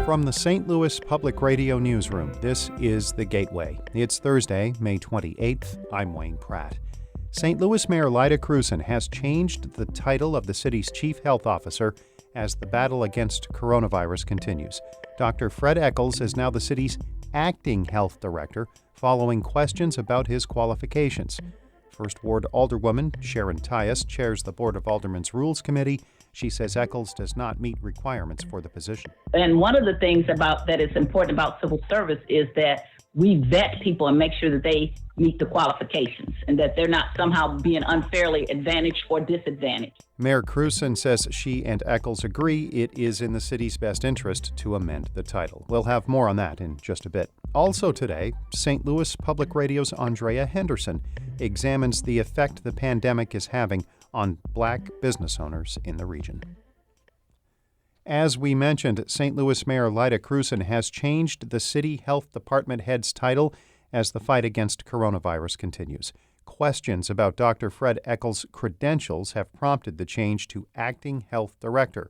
From the St. Louis Public Radio Newsroom, this is The Gateway. It's Thursday, May 28th. I'm Wayne Pratt. St. Louis Mayor Lyda Krewson has changed the title of the city's chief health officer as the battle against coronavirus continues. Dr. Fred Echols is now the city's acting health director, following questions about his qualifications. First Ward Alderwoman Sharon Tyus chairs the Board of Aldermen's Rules Committee. She says Echols does not meet requirements for the position. And one of the things about that is important about civil service is that we vet people and make sure that they meet the qualifications and that they're not somehow being unfairly advantaged or disadvantaged. Mayor Krewson says she and Echols agree it is in the city's best interest to amend the title. We'll have more on that in just a bit. Also today, St. Louis Public Radio's Andrea Henderson examines the effect the pandemic is having on black business owners in the region. As we mentioned, St. Louis Mayor Lyda Krewson has changed the city health department head's title as the fight against coronavirus continues. Questions about Dr. Fred Echols' credentials have prompted the change to acting health director.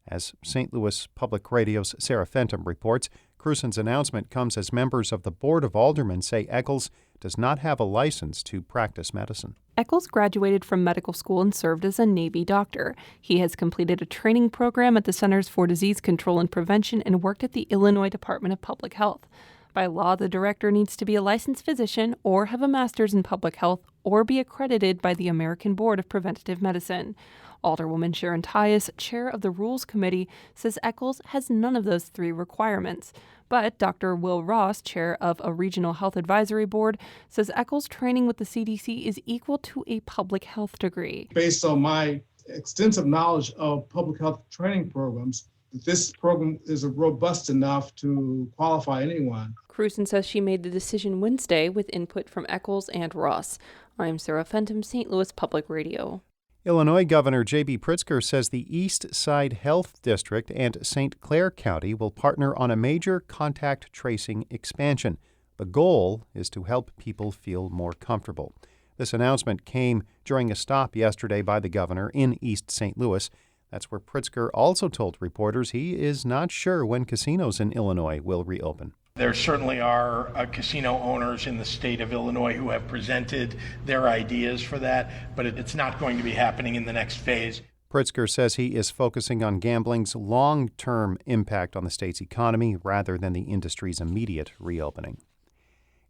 As St. Louis Public Radio's Sarah Fenton reports, Krewson's announcement comes as members of the Board of Aldermen say Echols does not have a license to practice medicine. Echols graduated from medical school and served as a Navy doctor. He has completed a training program at the Centers for Disease Control and Prevention and worked at the Illinois Department of Public Health. By law, the director needs to be a licensed physician or have a master's in public health or be accredited by the American Board of Preventative Medicine. Alderwoman Sharon Tyus, chair of the Rules Committee, says Echols has none of those three requirements. But Dr. Will Ross, chair of a regional health advisory board, says Echols' training with the CDC is equal to a public health degree. Based on my extensive knowledge of public health training programs, this program is robust enough to qualify anyone. Krewson says she made the decision Wednesday with input from Echols and Ross. I'm Sarah Fenton, St. Louis Public Radio. Illinois Governor J.B. Pritzker says the East Side Health District and St. Clair County will partner on a major contact tracing expansion. The goal is to help people feel more comfortable. This announcement came during a stop yesterday by the governor in East St. Louis. That's where Pritzker also told reporters he is not sure when casinos in Illinois will reopen. There certainly are casino owners in the state of Illinois who have presented their ideas for that, but it's not going to be happening in the next phase. Pritzker says he is focusing on gambling's long-term impact on the state's economy rather than the industry's immediate reopening.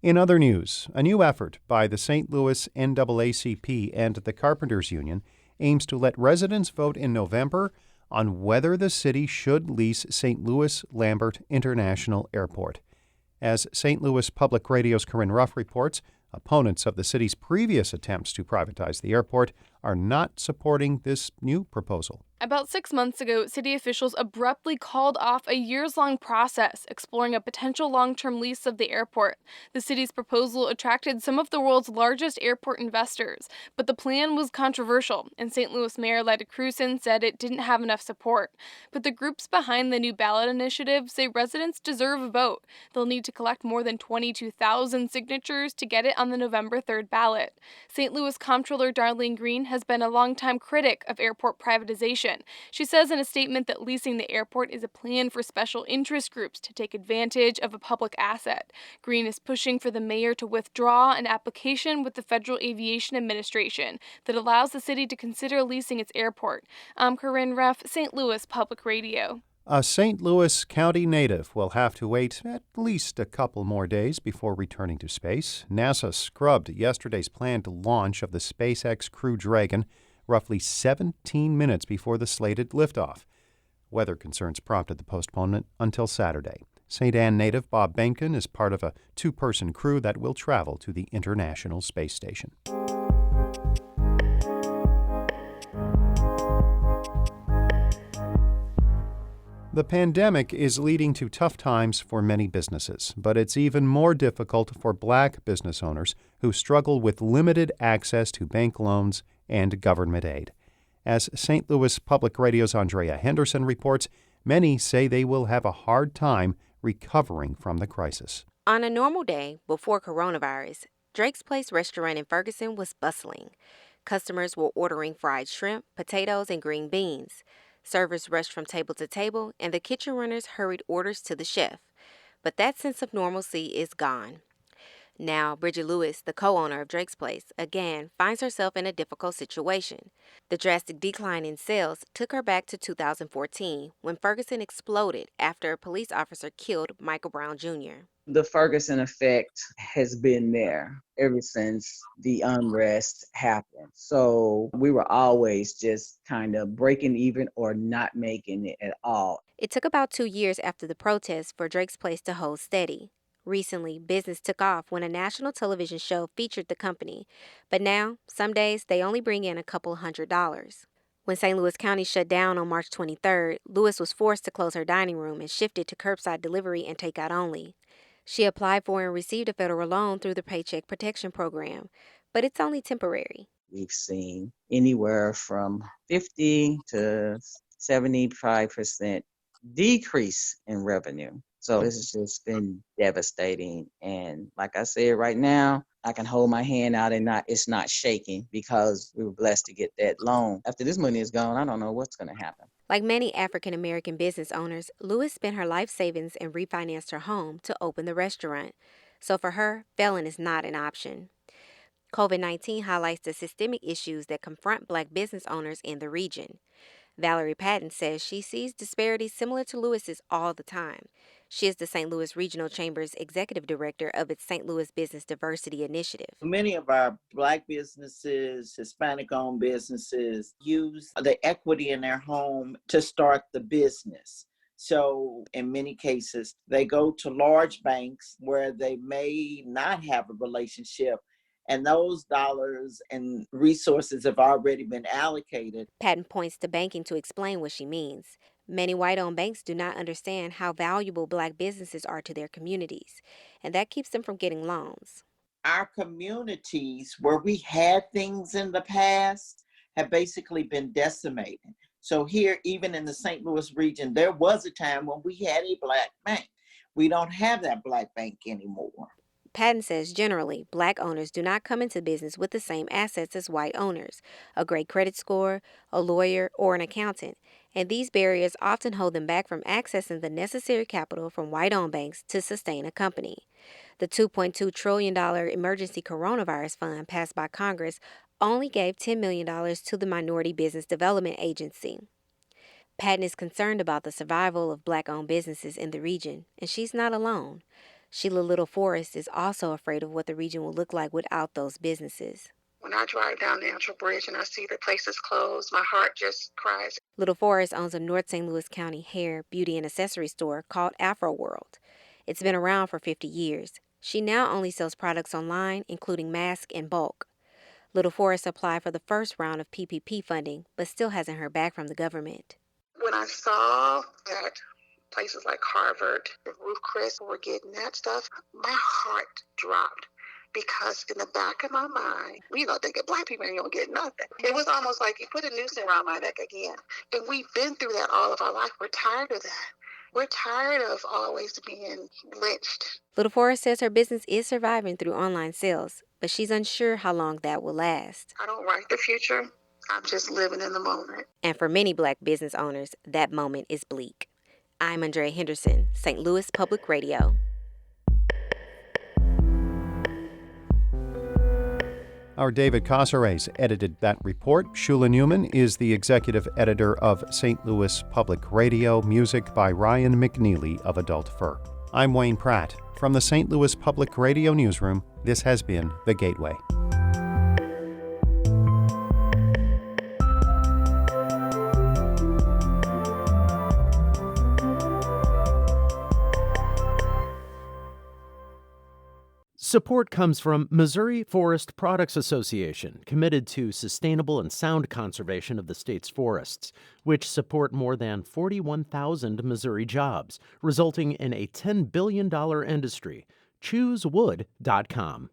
In other news, a new effort by the St. Louis NAACP and the Carpenters Union aims to let residents vote in November on whether the city should lease St. Louis Lambert International Airport. As St. Louis Public Radio's Corinne Ruff reports, opponents of the city's previous attempts to privatize the airport are not supporting this new proposal. About 6 months ago, city officials abruptly called off a years-long process exploring a potential long-term lease of the airport. The city's proposal attracted some of the world's largest airport investors, but the plan was controversial, and St. Louis Mayor Lyda Krewson said it didn't have enough support. But the groups behind the new ballot initiative say residents deserve a vote. They'll need to collect more than 22,000 signatures to get it on the November 3rd ballot. St. Louis Comptroller Darlene Green has been a longtime critic of airport privatization. She says in a statement that leasing the airport is a plan for special interest groups to take advantage of a public asset. Green is pushing for the mayor to withdraw an application with the Federal Aviation Administration that allows the city to consider leasing its airport. I'm Corinne Ruff, St. Louis Public Radio. A St. Louis County native will have to wait at least a couple more days before returning to space. NASA scrubbed yesterday's planned launch of the SpaceX Crew Dragon roughly 17 minutes before the slated liftoff. Weather concerns prompted the postponement until Saturday. St. Anne native Bob Benkin is part of a two-person crew that will travel to the International Space Station. The pandemic is leading to tough times for many businesses, but it's even more difficult for black business owners who struggle with limited access to bank loans and government aid. As St. Louis Public Radio's Andrea Henderson reports, many say they will have a hard time recovering from the crisis. On a normal day before coronavirus, Drake's Place restaurant in Ferguson was bustling. Customers were ordering fried shrimp, potatoes, and green beans. Servers rushed from table to table, and the kitchen runners hurried orders to the chef. But that sense of normalcy is gone. Now, Bridget Lewis, the co-owner of Drake's Place, again finds herself in a difficult situation. The drastic decline in sales took her back to 2014 when Ferguson exploded after a police officer killed Michael Brown Jr. The Ferguson effect has been there ever since the unrest happened. So we were always just kind of breaking even or not making it at all. It took about 2 years after the protests for Drake's Place to hold steady. Recently, business took off when a national television show featured the company, but now, some days, they only bring in a couple $100. When St. Louis County shut down on March 23rd, Lewis was forced to close her dining room and shifted to curbside delivery and takeout only. She applied for and received a federal loan through the Paycheck Protection Program, but it's only temporary. We've seen anywhere from 50 to 75% decrease in revenue. So this has just been devastating. And like I said, right now, I can hold my hand out and it's not shaking because we were blessed to get that loan. After this money is gone, I don't know what's going to happen. Like many African American business owners, Lewis spent her life savings and refinanced her home to open the restaurant. So for her, failing is not an option. COVID-19 highlights the systemic issues that confront Black business owners in the region. Valerie Patton says she sees disparities similar to Lewis's all the time. She is the St. Louis Regional Chamber's executive director of its St. Louis Business Diversity Initiative. Many of our Black businesses, Hispanic-owned businesses, use the equity in their home to start the business. So in many cases, they go to large banks where they may not have a relationship, and those dollars and resources have already been allocated. Patton points to banking to explain what she means. Many white-owned banks do not understand how valuable Black businesses are to their communities, and that keeps them from getting loans. Our communities where we had things in the past have basically been decimated. So here, even in the St. Louis region, there was a time when we had a Black bank. We don't have that Black bank anymore. Patton says generally, Black owners do not come into business with the same assets as white owners, a great credit score, a lawyer, or an accountant, and these barriers often hold them back from accessing the necessary capital from white-owned banks to sustain a company. The $2.2 trillion emergency coronavirus fund passed by Congress only gave $10 million to the Minority Business Development Agency. Patton is concerned about the survival of Black-owned businesses in the region, and she's not alone. Sheila Little Forrest is also afraid of what the region will look like without those businesses. When I drive down Natural Bridge and I see the places closed, my heart just cries. Little Forrest owns a North St. Louis County hair, beauty, and accessory store called Afro World. It's been around for 50 years. She now only sells products online, including masks in bulk. Little Forrest applied for the first round of PPP funding, but still hasn't heard back from the government. When I saw that places like Harvard, Ruth Chris were getting that stuff, my heart dropped. Because in the back of my mind, thinking Black people ain't gonna get nothing. It was almost like you put a noose around my neck again. And we've been through that all of our life. We're tired of that. We're tired of always being lynched. Little Forrest says her business is surviving through online sales, but she's unsure how long that will last. I don't write the future. I'm just living in the moment. And for many Black business owners, that moment is bleak. I'm Andrea Henderson, St. Louis Public Radio. Our David Casares edited that report. Shula Newman is the executive editor of St. Louis Public Radio, music by Ryan McNeely of Adult Fur. I'm Wayne Pratt. From the St. Louis Public Radio newsroom, this has been The Gateway. Support comes from Missouri Forest Products Association, committed to sustainable and sound conservation of the state's forests, which support more than 41,000 Missouri jobs, resulting in a $10 billion industry. ChooseWood.com.